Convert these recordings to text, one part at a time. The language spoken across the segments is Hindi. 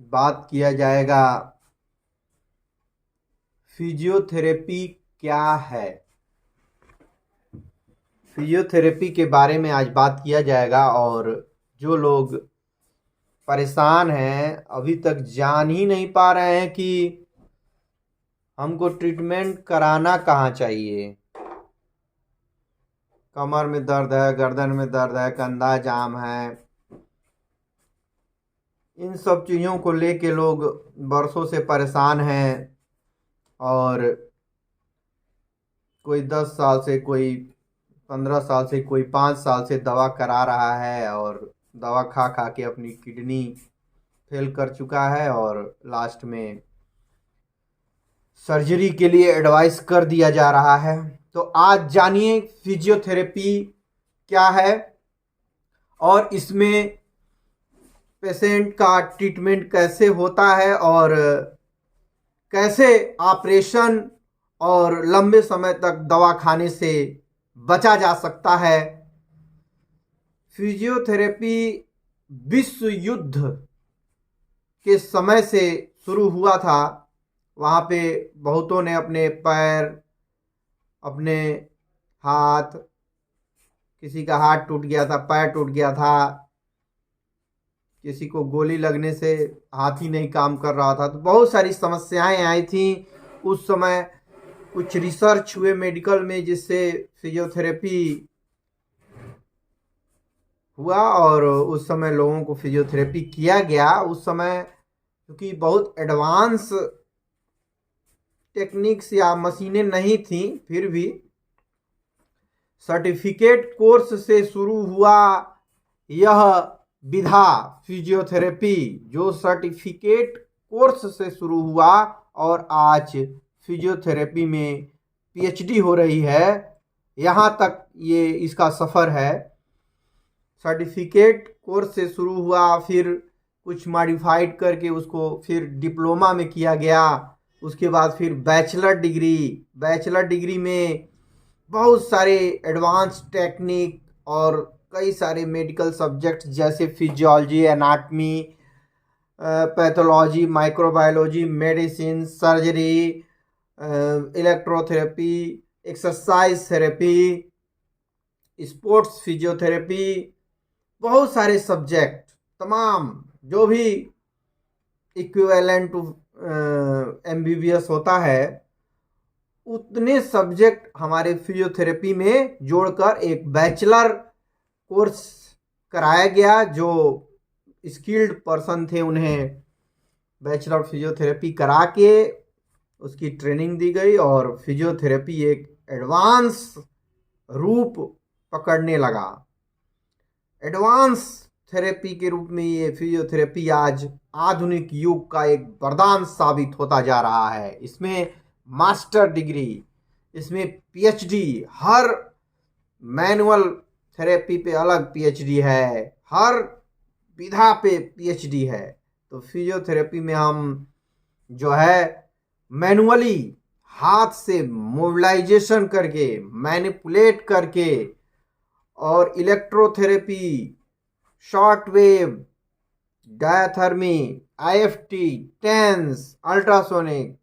बात किया जाएगा फिजियोथेरेपी क्या है। फिजियोथेरेपी के बारे में आज बात किया जाएगा। और जो लोग परेशान हैं, अभी तक जान ही नहीं पा रहे हैं कि हमको ट्रीटमेंट कराना कहाँ चाहिए। कमर में दर्द है, गर्दन में दर्द है, कंधा जाम है, इन सब चीज़ों को लेके लोग बरसों से परेशान हैं। और कोई 10 साल से, कोई 15 साल से, कोई 5 साल से दवा करा रहा है और दवा खा खा के अपनी किडनी फेल कर चुका है और लास्ट में सर्जरी के लिए एडवाइस कर दिया जा रहा है। तो आज जानिए फिजियोथेरेपी क्या है और इसमें पेशेंट का ट्रीटमेंट कैसे होता है और कैसे ऑपरेशन और लंबे समय तक दवा खाने से बचा जा सकता है। फिजियोथेरेपी विश्व युद्ध के समय से शुरू हुआ था। वहाँ पे बहुतों ने अपने पैर, अपने हाथ, किसी का हाथ टूट गया था, पैर टूट गया था, किसी को गोली लगने से हाथ ही नहीं काम कर रहा था, तो बहुत सारी समस्याएं आई थी। उस समय कुछ रिसर्च हुए मेडिकल में जिससे फिजियोथेरेपी हुआ और उस समय लोगों को फिजियोथेरेपी किया गया। उस समय क्योंकि बहुत एडवांस टेक्निक्स या मशीनें नहीं थी, फिर भी सर्टिफिकेट कोर्स से शुरू हुआ यह विधा फिजियोथेरेपी, जो सर्टिफिकेट कोर्स से शुरू हुआ और आज फिजियोथेरेपी में पीएचडी हो रही है। यहाँ तक ये इसका सफ़र है। सर्टिफिकेट कोर्स से शुरू हुआ, फिर कुछ मॉडिफाइड करके उसको फिर डिप्लोमा में किया गया। उसके बाद फिर बैचलर डिग्री में बहुत सारे एडवांस टेक्निक और कई सारे मेडिकल सब्जेक्ट जैसे physiology, anatomy, pathology, microbiology, medicine, surgery, electrotherapy, exercise therapy, sports physiotherapy, बहुत सारे सब्जेक्ट, तमाम जो भी इक्विवेलेंट टू एमबीबीएस होता है, उतने सब्जेक्ट हमारे फिजियोथेरेपी में जोड़कर एक बैचलर कोर्स कराया गया। जो स्किल्ड पर्सन थे उन्हें बैचलर फिजियोथेरेपी करा के उसकी ट्रेनिंग दी गई और फिजियोथेरेपी एक एडवांस रूप पकड़ने लगा। एडवांस थेरेपी के रूप में ये फिजियोथेरेपी आज आधुनिक युग का एक वरदान साबित होता जा रहा है। इसमें मास्टर डिग्री, इसमें पीएचडी, हर मैनुअल थेरेपी पे अलग पीएचडी है, हर विधा पे पीएचडी है। तो फिजियोथेरेपी में हम जो है मैनुअली हाथ से मोबिलाइजेशन करके, मैनिपुलेट करके और electrotherapy, short wave, diathermy, IFT, TENS, ultrasonic,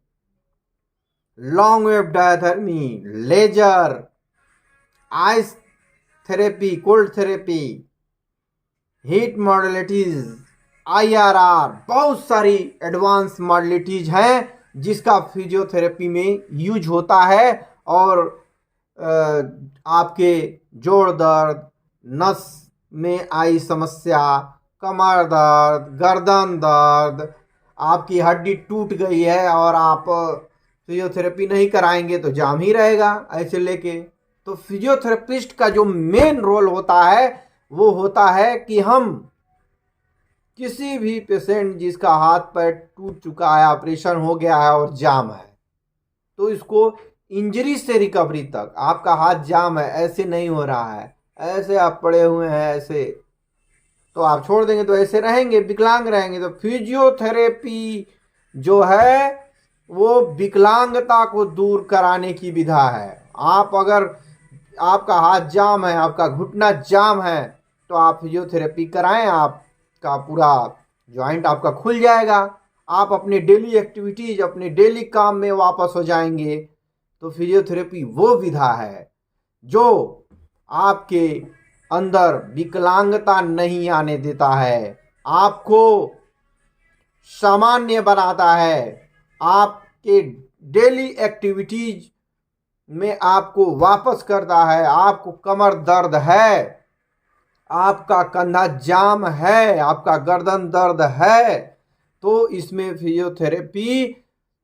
long wave diathermy, laser, ice therapy, cold therapy, heat modalities, IRR, बहुत सारी एडवांस मॉडलिटीज हैं जिसका फिजियोथेरेपी में यूज होता है। और आपके जोड़ दर्द, नस में आई समस्या, कमर दर्द, गर्दन दर्द, आपकी हड्डी टूट गई है और आप फिजियोथेरेपी नहीं कराएंगे तो जाम ही रहेगा ऐसे लेके। तो फिजियोथेरेपिस्ट का जो मेन रोल होता है वो होता है कि हम किसी भी पेशेंट जिसका हाथ पैर टूट चुका है, ऑपरेशन हो गया है और जाम है, तो इसको इंजरी से रिकवरी तक, आपका हाथ जाम है, ऐसे नहीं हो रहा है, ऐसे आप पड़े हुए हैं ऐसे, तो आप छोड़ देंगे तो ऐसे रहेंगे, विकलांग रहेंगे। तो फिजियोथेरेपी जो है वो विकलांगता को दूर कराने की विधा है। आप अगर आपका हाथ जाम है, आपका घुटना जाम है, तो आप फिजियोथेरेपी कराएं, आपका पूरा जॉइंट आपका खुल जाएगा, आप अपने डेली एक्टिविटीज, अपने डेली काम में वापस हो जाएंगे। तो फिजियोथेरेपी वो विधा है जो आपके अंदर विकलांगता नहीं आने देता है, आपको सामान्य बनाता है, आपके डेली एक्टिविटीज में आपको वापस करता है। आपको कमर दर्द है, आपका कंधा जाम है, आपका गर्दन दर्द है, तो इसमें फिजियोथेरेपी,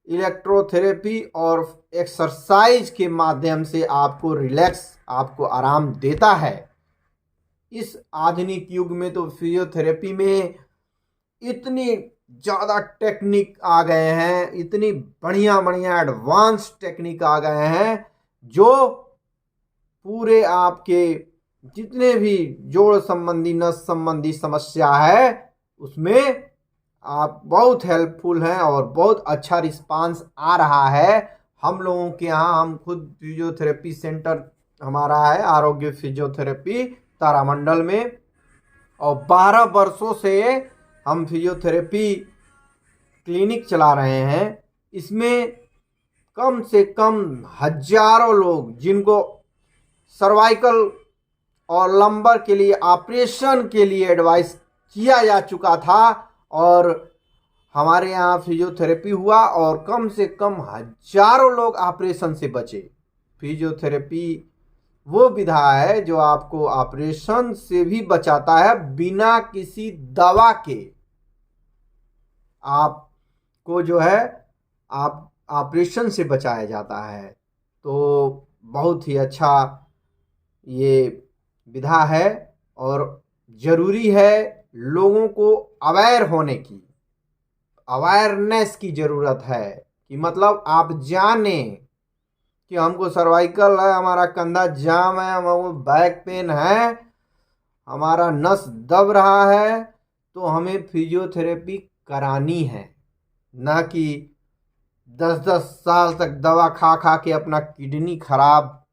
इलेक्ट्रोथेरेपी और एक्सरसाइज के माध्यम से आपको रिलैक्स, आपको आराम देता है। इस आधुनिक युग में तो फिजियोथेरेपी में इतनी ज़्यादा टेक्निक आ गए हैं, इतनी बढ़िया बढ़िया एडवांस टेक्निक आ गए हैं, जो पूरे आपके जितने भी जोड़ संबंधी, नस संबंधी समस्या है उसमें आप बहुत हेल्पफुल हैं और बहुत अच्छा रिस्पांस आ रहा है। हम लोगों के यहाँ, हम खुद फिजियोथेरेपी सेंटर हमारा है, आरोग्य फिजियोथेरेपी तारामंडल में, और 12 वर्षों से हम फिजियोथेरेपी क्लिनिक चला रहे हैं। इसमें कम से कम हजारों लोग, जिनको सर्वाइकल और लंबर के लिए ऑपरेशन के लिए एडवाइस किया जा चुका था, और हमारे यहाँ फिजियोथेरेपी हुआ और कम से कम हजारों लोग ऑपरेशन से बचे। फिजियोथेरेपी वो विधा है जो आपको ऑपरेशन से भी बचाता है, बिना किसी दवा के। आपको जो है आप ऑपरेशन से बचाया जाता है। तो बहुत ही अच्छा ये विधा है, और ज़रूरी है लोगों को अवेयर होने की, अवेयरनेस की ज़रूरत है, कि मतलब आप जाने कि हमको सर्वाइकल है, हमारा कंधा जाम है, हमको बैक पेन है, हमारा नस दब रहा है, तो हमें फिजियोथेरेपी करानी है, ना कि 10-10 साल तक दवा खा खा के अपना किडनी खराब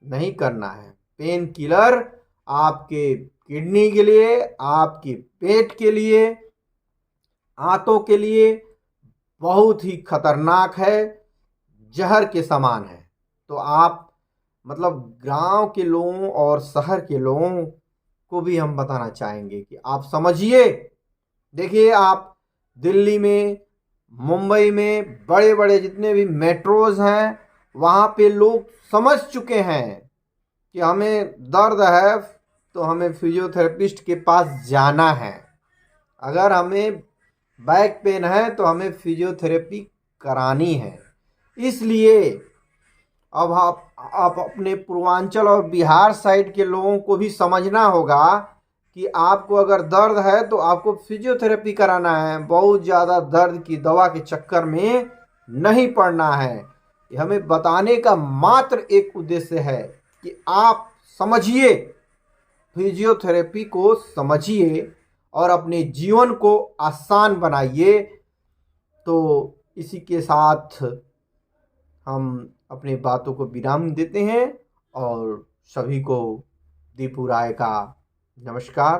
नहीं करना है। पेन किलर आपके किडनी के लिए, आपके पेट के लिए, आंतों के लिए बहुत ही खतरनाक है, जहर के समान है। तो आप मतलब गांव के लोगों और शहर के लोगों को भी हम बताना चाहेंगे कि आप समझिए। देखिए, आप दिल्ली में, मुंबई में, बड़े बड़े जितने भी मेट्रोज हैं, वहाँ पे लोग समझ चुके हैं कि हमें दर्द है तो हमें फिजियोथेरेपिस्ट के पास जाना है, अगर हमें बैक पेन है तो हमें फिजियोथेरेपी करानी है। इसलिए अब आप अपने पूर्वांचल और बिहार साइड के लोगों को भी समझना होगा कि आपको अगर दर्द है तो आपको फिजियोथेरेपी कराना है, बहुत ज़्यादा दर्द की दवा के चक्कर में नहीं पड़ना है। ये हमें बताने का मात्र एक उद्देश्य है कि आप समझिए, फिजियोथेरेपी को समझिए और अपने जीवन को आसान बनाइए। तो इसी के साथ हम अपनी बातों को विराम देते हैं और सभी को दीपू राय का नमस्कार।